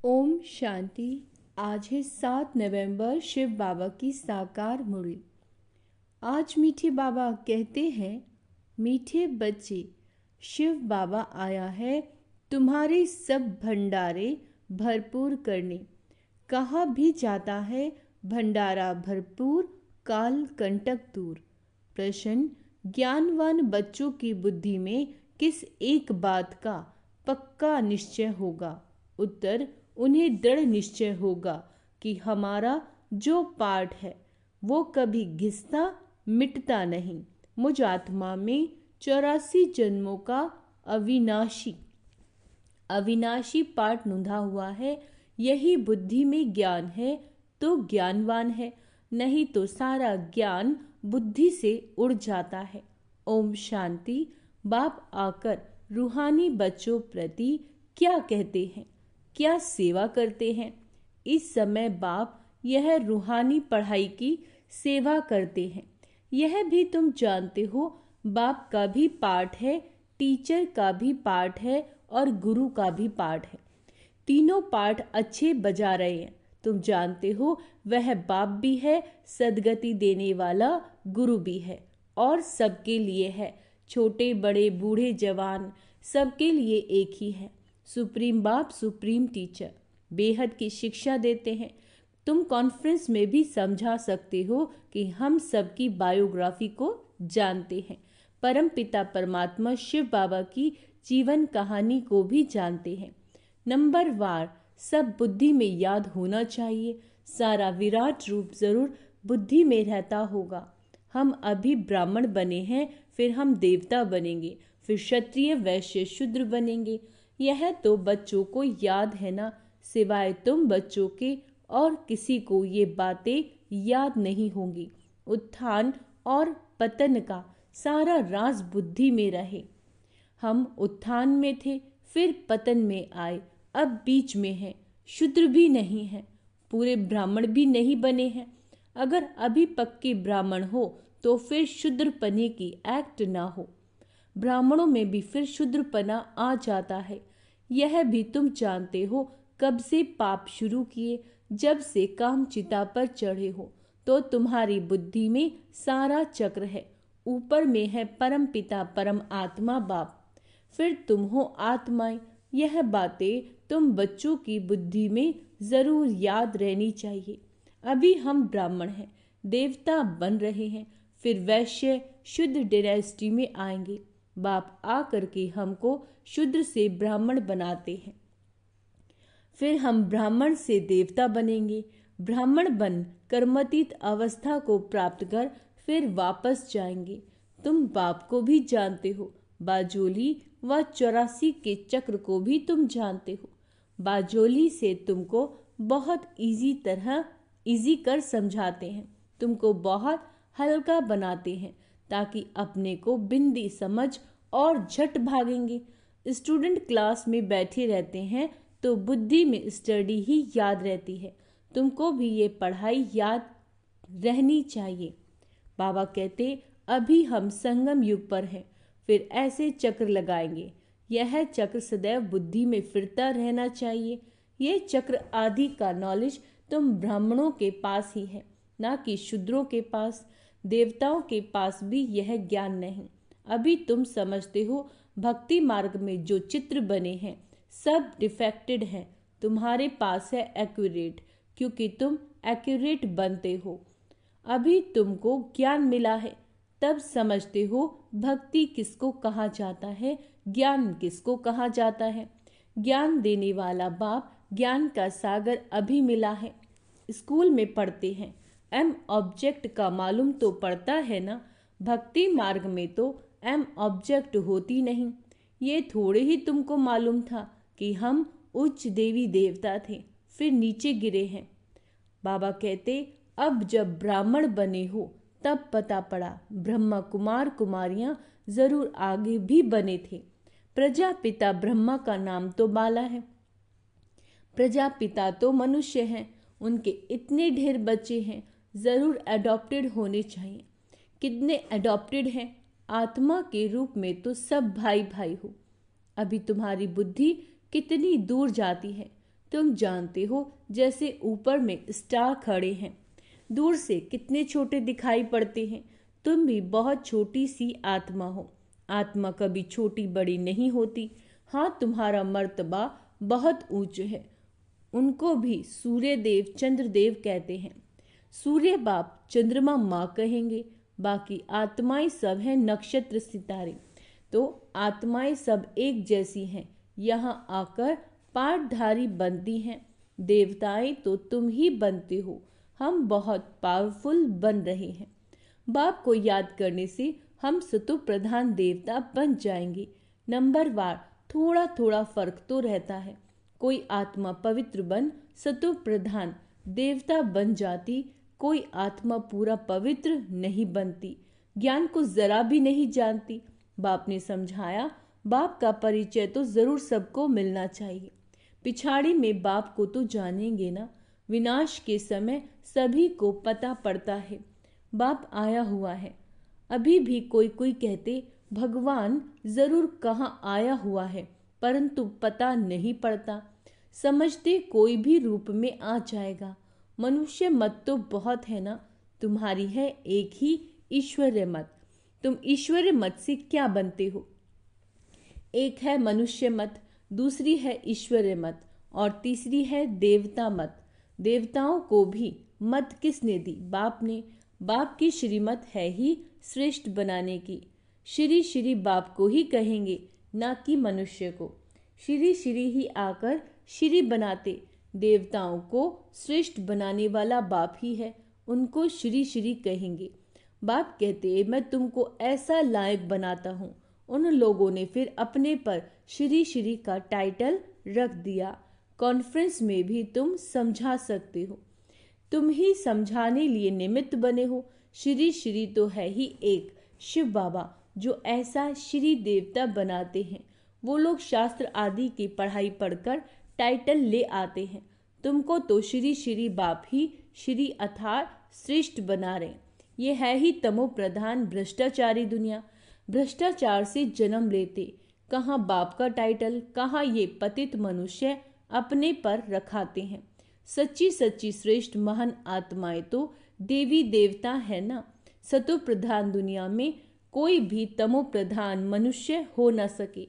ओम शांति। आज है 7 नवंबर, शिव बाबा की साकार मुरली। आज मीठे बाबा कहते हैं, मीठे बच्चे, शिव बाबा आया है तुम्हारे सब भंडारे भरपूर करने। कहा भी जाता है भंडारा भरपूर, काल कंटक दूर। प्रश्न, ज्ञानवान बच्चों की बुद्धि में किस एक बात का पक्का निश्चय होगा? उत्तर, उन्हें दृढ़ निश्चय होगा कि हमारा जो पाठ है वो कभी घिसता मिटता नहीं। मुझ आत्मा में 84 जन्मों का अविनाशी अविनाशी पाठ नुंधा हुआ है। यही बुद्धि में ज्ञान है तो ज्ञानवान है, नहीं तो सारा ज्ञान बुद्धि से उड़ जाता है। ओम शांति। बाप आकर रूहानी बच्चों प्रति क्या कहते हैं, क्या सेवा करते हैं? इस समय बाप यह रूहानी पढ़ाई की सेवा करते हैं। यह भी तुम जानते हो, बाप का भी पाठ है, टीचर का भी पाठ है और गुरु का भी पाठ है। तीनों पाठ अच्छे बजा रहे हैं। तुम जानते हो वह बाप भी है, सदगति देने वाला गुरु भी है और सबके लिए है। छोटे बड़े बूढ़े जवान सबके लिए एक ही है। सुप्रीम बाप सुप्रीम टीचर बेहद की शिक्षा देते हैं। तुम कॉन्फ्रेंस में भी समझा सकते हो कि हम सबकी बायोग्राफी को जानते हैं। परम पिता परमात्मा शिव बाबा की जीवन कहानी को भी जानते हैं। नंबर वार सब बुद्धि में याद होना चाहिए। सारा विराट रूप जरूर बुद्धि में रहता होगा। हम अभी ब्राह्मण बने हैं, फिर हम देवता बनेंगे, फिर क्षत्रिय वैश्य शूद्र बनेंगे। यह तो बच्चों को याद है ना, सिवाय तुम बच्चों के और किसी को ये बातें याद नहीं होंगी। उत्थान और पतन का सारा राज बुद्धि में रहे। हम उत्थान में थे, फिर पतन में आए, अब बीच में हैं। शूद्र भी नहीं है, पूरे ब्राह्मण भी नहीं बने हैं। अगर अभी पक्के ब्राह्मण हो तो फिर शूद्रपने की एक्ट ना हो। ब्राह्मणों में भी फिर शूद्रपना आ जाता है। यह भी तुम जानते हो। कब से पाप शुरू किए? जब से काम चिता पर चढ़े हो तो तुम्हारी बुद्धि में सारा चक्र है। ऊपर में है परम पिता परम आत्मा बाप, फिर तुम हो आत्माएं। यह बातें तुम बच्चों की बुद्धि में जरूर याद रहनी चाहिए। अभी हम ब्राह्मण हैं, देवता बन रहे हैं, फिर वैश्य शुद्ध डायनेस्टी में आएंगे। बाप आकर के हमको शूद्र से ब्राह्मण बनाते हैं, फिर हम ब्राह्मण से देवता बनेंगे। ब्राह्मण बन कर्मातीत अवस्था को प्राप्त कर फिर वापस जाएंगे। तुम बाप को भी जानते हो, बाजोली व 84 के चक्र को भी तुम जानते हो। बाजोली से तुमको बहुत इजी कर समझाते हैं, तुमको बहुत हल्का बनाते हैं ताकि अपने को बिंदी समझ और झट भागेंगे। स्टूडेंट क्लास में बैठे रहते हैं तो बुद्धि में स्टडी ही याद रहती है। तुमको भी ये पढ़ाई याद रहनी चाहिए। बाबा कहते, अभी हम संगम युग पर हैं, फिर ऐसे चक्र लगाएंगे। यह चक्र सदैव बुद्धि में फिरता रहना चाहिए। ये चक्र आदि का नॉलेज तुम ब्राह्मणों के पास ही है, ना कि शूद्रों के पास। देवताओं के पास भी यह ज्ञान नहीं। अभी तुम समझते हो भक्ति मार्ग में जो चित्र बने हैं सब डिफेक्टेड हैं। तुम्हारे पास है एक्यूरेट, क्योंकि तुम एक्यूरेट बनते हो। अभी तुमको ज्ञान मिला है, तब समझते हो भक्ति किसको कहा जाता है, ज्ञान किसको कहा जाता है। ज्ञान देने वाला बाप ज्ञान का सागर अभी मिला है। स्कूल में पढ़ते हैं, एम ऑब्जेक्ट का मालूम तो पड़ता है ना। भक्ति मार्ग में तो एम ऑब्जेक्ट होती नहीं। ये थोड़े ही तुमको मालूम था कि हम उच्च देवी देवता थे, फिर नीचे गिरे हैं। बाबा कहते, अब जब ब्राह्मण बने हो तब पता पड़ा ब्रह्मा कुमार कुमारियां जरूर आगे भी बने थे। प्रजापिता ब्रह्मा का नाम तो बाला है। प्रजापिता तो मनुष्य हैं, उनके इतने ढेर बच्चे हैं, जरूर अडॉप्टेड होने चाहिए। कितने अडॉप्टेड हैं? आत्मा के रूप में तो सब भाई भाई हो। अभी तुम्हारी बुद्धि कितनी दूर जाती है। तुम जानते हो जैसे ऊपर में स्टार खड़े हैं, दूर से कितने छोटे दिखाई पड़ते हैं। तुम भी बहुत छोटी सी आत्मा हो। आत्मा कभी छोटी बड़ी नहीं होती। हाँ, तुम्हारा मर्तबा बहुत ऊंच है। उनको भी सूर्य देव चंद्रदेव कहते हैं। सूर्य बाप, चंद्रमा माँ कहेंगे। बाकी आत्माएं सब हैं नक्षत्र सितारे। तो आत्माएं सब एक जैसी हैं, यहाँ आकर पाठधारी बनती हैं। देवताएं तो तुम ही बनते हो। हम बहुत पावरफुल बन रहे हैं। बाप को याद करने से हम सतो प्रधान देवता बन जाएंगे। नंबरवार थोड़ा थोड़ा फर्क तो रहता है। कोई आत्मा पवित्र बन सतो प्रधान देवता बन जाती, कोई आत्मा पूरा पवित्र नहीं बनती, ज्ञान को जरा भी नहीं जानती। बाप ने समझाया, बाप का परिचय तो जरूर सबको मिलना चाहिए। पिछाड़ी में बाप को तो जानेंगे ना। विनाश के समय सभी को पता पड़ता है बाप आया हुआ है। अभी भी कोई कोई कहते भगवान जरूर कहाँ आया हुआ है, परंतु पता नहीं पड़ता। समझते कोई भी रूप में आ जाएगा। मनुष्य मत तो बहुत है ना, तुम्हारी है एक ही ईश्वर्य मत। तुम ईश्वर्य मत से क्या बनते हो? एक है मनुष्य मत, दूसरी है ईश्वर्य मत और तीसरी है देवता मत। देवताओं को भी मत किसने दी? बाप ने। बाप की श्रीमत है ही श्रेष्ठ बनाने की। श्री श्री बाप को ही कहेंगे, ना कि मनुष्य को। श्री श्री ही आकर श्री बनाते। देवताओं को श्रेष्ठ बनाने वाला बाप ही है, उनको श्री श्री कहेंगे। बाप कहते, मैं तुमको ऐसा लायक बनाता हूँ। उन लोगों ने फिर अपने पर श्री श्री का टाइटल रख दिया। कॉन्फ्रेंस में भी तुम समझा सकते हो। तुम ही समझाने लिए निमित्त बने हो। श्री श्री तो है ही एक शिव बाबा जो ऐसा श्री देवता बनाते हैं। वो लोग शास्त्र आदि की पढ़ाई पढ़कर टाइटल ले आते हैं। तुमको तो श्री श्री बाप ही श्री अर्थात श्रेष्ठ बना रहे। ये है ही तमो प्रधान भ्रष्टाचारी दुनिया। भ्रष्टाचार से जन्म लेते। कहाँ बाप का टाइटल, कहाँ ये पतित मनुष्य अपने पर रखाते हैं। सच्ची सच्ची श्रेष्ठ महान आत्माएं तो देवी देवता है ना। सतो प्रधान दुनिया में कोई भी तमो प्रधान मनुष्य हो न सके।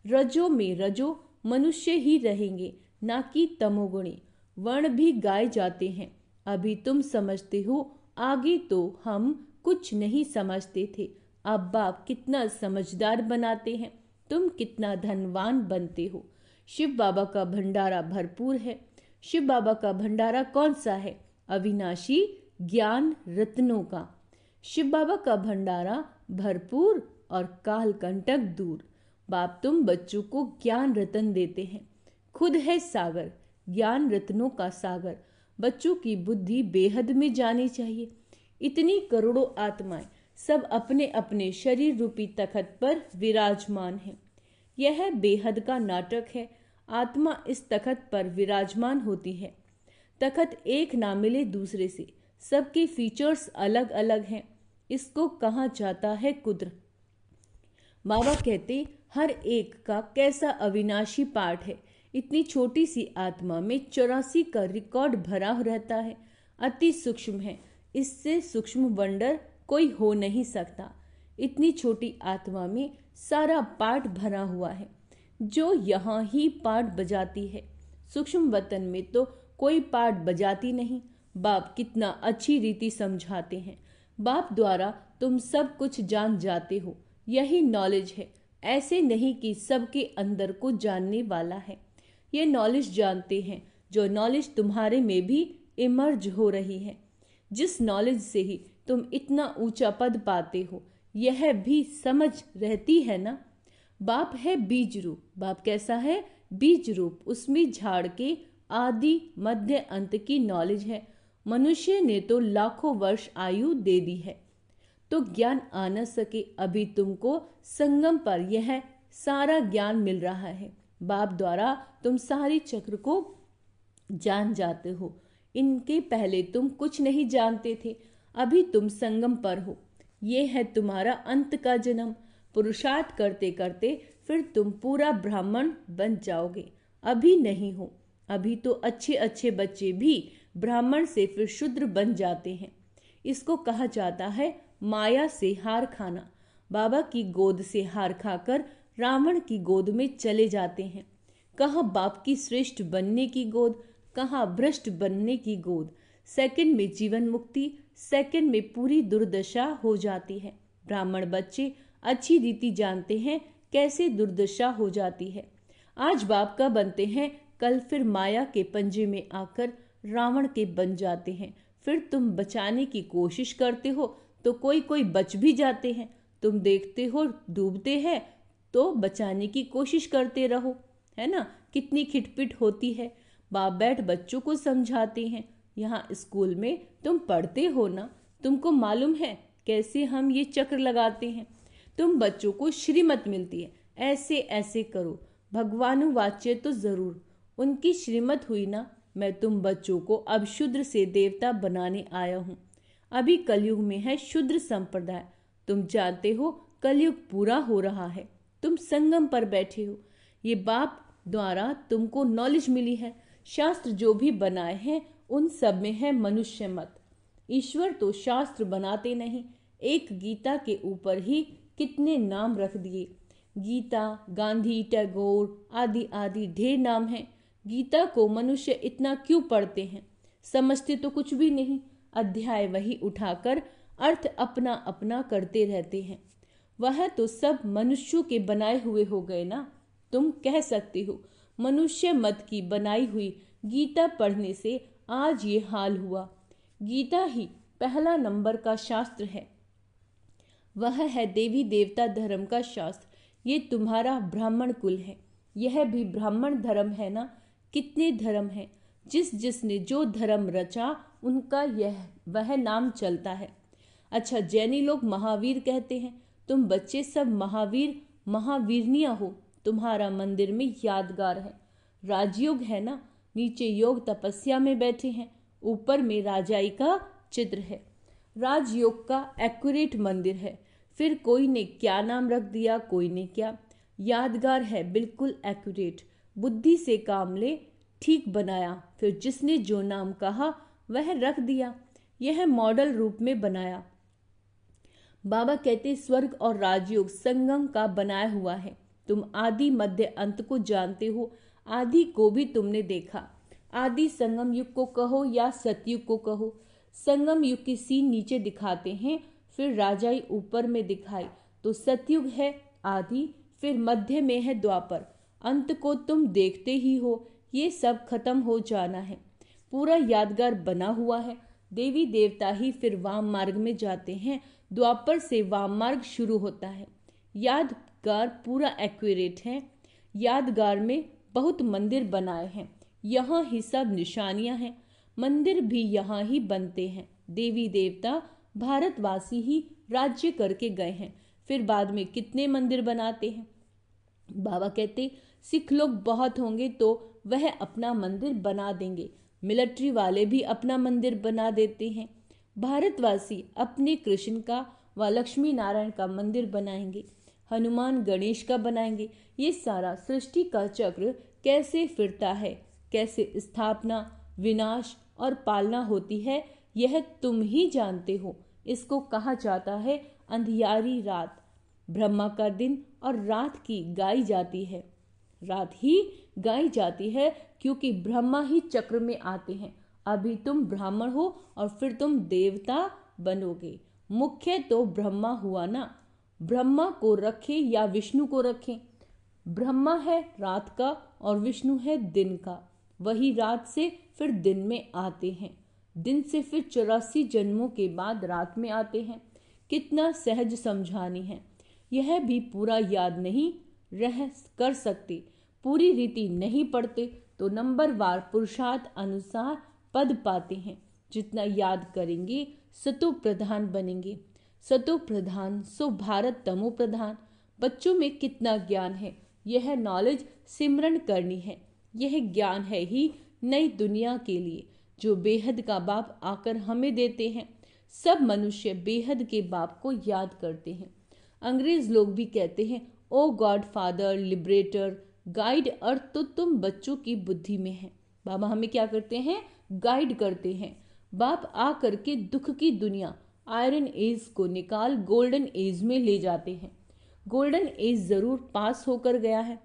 रजो में रजो मनुष्य ही रहेंगे, ना कि तमोगुणी। वर्ण भी गाए जाते हैं। अभी तुम समझते हो, आगे तो हम कुछ नहीं समझते थे। अब बाप कितना समझदार बनाते हैं। तुम कितना धनवान बनते हो। शिव बाबा का भंडारा भरपूर है। शिव बाबा का भंडारा कौन सा है? अविनाशी ज्ञान रत्नों का। शिव बाबा का भंडारा भरपूर और काल कंटक दूर। बाप तुम बच्चों को ज्ञान रत्न देते हैं। खुद है सागर, ज्ञान रत्नों का सागर। बच्चों की बुद्धि बेहद में जानी चाहिए। इतनी करोड़ों आत्माएं सब अपने अपने शरीर रूपी तखत पर विराजमान हैं। यह बेहद का नाटक है। आत्मा इस तखत पर विराजमान होती है। तखत एक ना मिले दूसरे से, सबके फीचर्स अलग अलग हैं। इसको कहा जाता है कुदरत। बाबा कहते, हर एक का कैसा अविनाशी पार्ट है। इतनी छोटी सी आत्मा में 84 का रिकॉर्ड भरा रहता है। अति सूक्ष्म है। इससे सूक्ष्म वंडर कोई हो नहीं सकता। इतनी छोटी आत्मा में सारा पार्ट भरा हुआ है, जो यहाँ ही पार्ट बजाती है। सूक्ष्म वतन में तो कोई पार्ट बजाती नहीं। बाप कितना अच्छी रीति समझाते हैं। बाप द्वारा तुम सब कुछ जान जाते हो। यही नॉलेज है। ऐसे नहीं कि सबके अंदर को जानने वाला है। ये नॉलेज जानते हैं जो नॉलेज तुम्हारे में भी इमर्ज हो रही है। जिस नॉलेज से ही तुम इतना ऊंचा पद पाते हो, यह भी समझ रहती है ना। बाप है बीज रूप। बाप कैसा है? बीज रूप। उसमें झाड़ के आदि मध्य अंत की नॉलेज है। मनुष्य ने तो लाखों वर्ष आयु दे दी है, तो ज्ञान आ न सके। अभी तुमको संगम पर यह सारा ज्ञान मिल रहा है। बाप द्वारा तुम सारी चक्र को जान जाते हो। इनके पहले तुम कुछ नहीं जानते थे। अभी तुम संगम पर हो। ये है तुम्हारा अंत का जन्म। पुरुषार्थ करते करते फिर तुम पूरा ब्राह्मण बन जाओगे। अभी नहीं हो। अभी तो अच्छे अच्छे बच्चे भी ब्राह्मण से फिर शूद्र बन जाते हैं। इसको कहा जाता है माया से हार खाना। बाबा की गोद से हार खाकर रावण की गोद में चले जाते हैं। कहाँ बाप की श्रेष्ठ बनने की गोद, कहाँ भ्रष्ट बनने की गोद। सेकंड में जीवन मुक्ति, सेकंड में पूरी दुर्दशा हो जाती है। ब्राह्मण बच्चे अच्छी रीति जानते हैं कैसे दुर्दशा हो जाती है। आज बाप का बनते हैं, कल फिर माया के पंजे में आकर रावण के बन जाते हैं। फिर तुम बचाने की कोशिश करते हो तो कोई कोई बच भी जाते हैं। तुम देखते हो डूबते हैं तो बचाने की कोशिश करते रहो, है ना। कितनी खिटपिट होती है। बाप बैठ बच्चों को समझाते हैं। यहाँ स्कूल में तुम पढ़ते हो ना, तुमको मालूम है कैसे हम ये चक्र लगाते हैं। तुम बच्चों को श्रीमत मिलती है, ऐसे ऐसे करो। भगवानुवाच्य तो जरूर उनकी श्रीमत हुई ना। मैं तुम बच्चों को अब शूद्र से देवता बनाने आया हूँ। अभी कलयुग में है शूद्र संप्रदाय। तुम जानते हो कलयुग पूरा हो रहा है। तुम संगम पर बैठे हो। ये बाप द्वारा तुमको नॉलेज मिली है। शास्त्र जो भी बनाए हैं उन सब में है मनुष्य मत। ईश्वर तो शास्त्र बनाते नहीं। एक गीता के ऊपर ही कितने नाम रख दिए। गीता, गांधी, टैगोर आदि आदि ढेर नाम हैं। गीता को मनुष्य इतना क्यों पढ़ते हैं? समझते तो कुछ भी नहीं। अध्याय वही उठाकर अर्थ अपना अपना करते रहते हैं। वह तो सब मनुष्यों के बनाए हुए हो गए ना। तुम कह सकते हो मनुष्य मत की बनाई हुई गीता पढ़ने से आज ये हाल हुआ। गीता ही पहला नंबर का शास्त्र है। वह है देवी देवता धर्म का शास्त्र। ये तुम्हारा ब्राह्मण कुल है, यह भी ब्राह्मण धर्म है ना। कितने धर्म हैं, जिस जिसने जो धर्म रचा उनका यह वह नाम चलता है। अच्छा, जैनी लोग महावीर कहते हैं। तुम बच्चे सब महावीर महावीरनिया हो। तुम्हारा मंदिर में यादगार है, राजयोग है ना। नीचे योग तपस्या में बैठे हैं, ऊपर में राजाई का चित्र है। राजयोग का एक्यूरेट मंदिर है। फिर कोई ने क्या नाम रख दिया, कोई ने क्या। यादगार है, बिल्कुल एक्यूरेट। बुद्धि से काम ले, ठीक बनाया। फिर जिसने जो नाम कहा वह रख दिया। यह मॉडल रूप में बनाया। बाबा कहते स्वर्ग और राजयोग संगम का बनाया हुआ है। तुम आदि मध्य अंत को जानते हो। आदि को भी तुमने देखा। आदि संगम युग को कहो या सतयुग को कहो। संगम युग की सीन नीचे दिखाते हैं, फिर राजाई ऊपर में दिखाई तो सतयुग है आदि, फिर मध्य में है द्वापर। अंत को तुम देखते ही हो। ये सब खत्म हो जाना है। पूरा यादगार बना हुआ है। देवी देवता ही फिर वाम मार्ग में जाते हैं। द्वापर से वाम मार्ग शुरू होता है। यादगार पूरा एक्यूरेट है। यादगार में बहुत मंदिर बनाए हैं। यहाँ ही सब निशानियां हैं। मंदिर भी यहाँ ही बनते हैं। देवी देवता भारतवासी ही राज्य करके गए हैं, फिर बाद में कितने मंदिर बनाते हैं। बाबा कहते सिख लोग बहुत होंगे तो वह अपना मंदिर बना देंगे। मिलिट्री वाले भी अपना मंदिर बना देते हैं। भारतवासी अपने कृष्ण का व लक्ष्मी नारायण का मंदिर बनाएंगे, हनुमान गणेश का बनाएंगे। ये सारा सृष्टि का चक्र कैसे फिरता है, कैसे स्थापना, विनाश और पालना होती है, यह तुम ही जानते हो। इसको कहा जाता है अंधियारी रात। ब्रह्मा का दिन और रात की गाई जाती है। रात ही गाई जाती है क्योंकि ब्रह्मा ही चक्र में आते हैं। अभी तुम ब्राह्मण हो और फिर तुम देवता बनोगे। मुख्य तो ब्रह्मा हुआ ना। ब्रह्मा को रखें या विष्णु को रखें। ब्रह्मा है रात का और विष्णु है दिन का। वही रात से फिर दिन में आते हैं। दिन से फिर 84 जन्मों के बाद रात में आते हैं। कितना सहज समझानी है। यह भी पूरा याद नहीं रह कर सकते। पूरी रीति नहीं पढ़ते तो नंबरवार पुरुषार्थ अनुसार पद पाते हैं। जितना याद करेंगे सतो प्रधान बनेंगे। सतो प्रधान सो भारत तमो प्रधान। बच्चों में कितना ज्ञान है, यह नॉलेज सिमरन करनी है। यह ज्ञान है ही नई दुनिया के लिए जो बेहद का बाप आकर हमें देते हैं। सब मनुष्य बेहद के बाप को याद करते हैं। अंग्रेज लोग भी कहते हैं ओ गॉड फादर लिबरेटर गाइड। अर्थ तो तुम बच्चों की बुद्धि में है। बाबा हमें क्या करते हैं, गाइड करते हैं। बाप आ करके दुख की दुनिया आयरन एज को निकाल गोल्डन एज में ले जाते हैं। गोल्डन एज जरूर पास होकर गया है,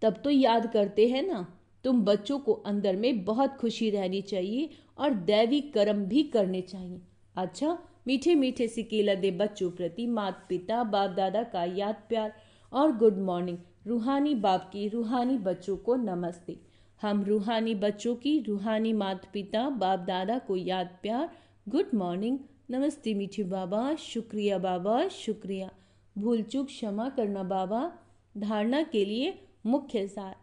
तब तो याद करते हैं ना। तुम बच्चों को अंदर में बहुत खुशी रहनी चाहिए और दैवी कर्म भी करने चाहिए। अच्छा, मीठे मीठे से केला दे बच्चों प्रति माता पिता बाप दादा का याद प्यार और गुड मॉर्निंग। रूहानी बाप की रूहानी बच्चों को नमस्ते। हम रूहानी बच्चों की रूहानी माता पिता बाप दादा को याद प्यार, गुड मॉर्निंग, नमस्ते मीठे बाबा, शुक्रिया बाबा, शुक्रिया। भूल चूक क्षमा करना बाबा। धारणा के लिए मुख्य सार,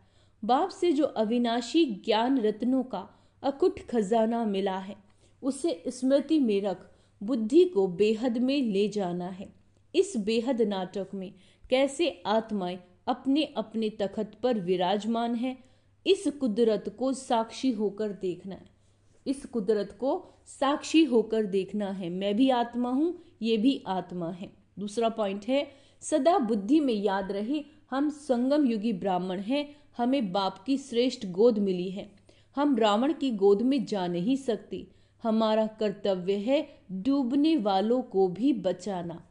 बाप से जो अविनाशी ज्ञान रत्नों का अकुट खजाना मिला है उसे स्मृति में रख बुद्धि को बेहद में ले जाना है। इस बेहद नाटक में कैसे आत्माएं अपने अपने तखत पर विराजमान है, इस कुदरत को साक्षी होकर देखना है। इस कुदरत को साक्षी होकर देखना है। मैं भी आत्मा हूं, ये भी आत्मा है। दूसरा पॉइंट है, सदा बुद्धि में याद रहे हम संगम युगी ब्राह्मण हैं। हमें बाप की श्रेष्ठ गोद मिली है। हम रावण की गोद में जा नहीं सकते। हमारा कर्तव्य है डूबने वालों को भी बचाना।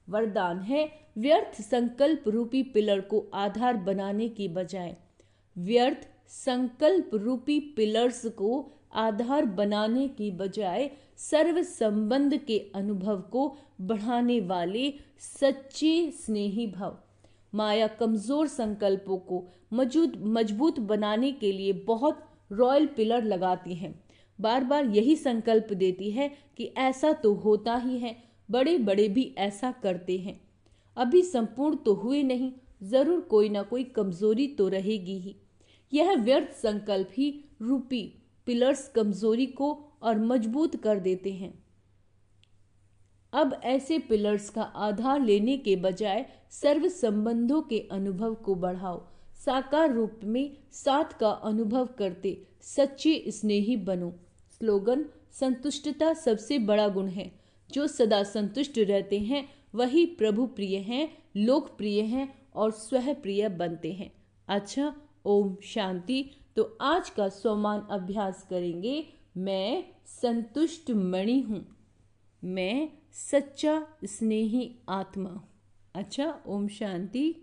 वरदान है, व्यर्थ संकल्प रूपी पिलर को आधार बनाने की बजाय, व्यर्थ संकल्प रूपी पिलर्स को आधार बनाने की बजाय सर्व संबंध के अनुभव को बढ़ाने वाले सच्चे स्नेही भव। माया कमजोर संकल्पों को मजबूत बनाने के लिए बहुत रॉयल पिलर लगाती है। बार बार यही संकल्प देती है कि ऐसा तो होता ही है, बड़े बड़े भी ऐसा करते हैं। अभी संपूर्ण तो हुए नहीं, जरूर कोई ना कोई कमजोरी तो रहेगी ही। यह व्यर्थ संकल्प ही रूपी पिलर्स कमजोरी को और मजबूत कर देते हैं। अब ऐसे पिलर्स का आधार लेने के बजाय सर्व संबंधों के अनुभव को बढ़ाओ। साकार रूप में साथ का अनुभव करते सच्चे स्नेही बनो। स्लोगन, संतुष्टता सबसे बड़ा गुण है। जो सदा संतुष्ट रहते हैं वही प्रभु प्रिय हैं, लोकप्रिय हैं और स्वह प्रिय बनते हैं। अच्छा, ओम शांति। तो आज का सोमान अभ्यास करेंगे। मैं संतुष्ट मणि हूँ, मैं सच्चा स्नेही आत्मा। अच्छा, ओम शांति।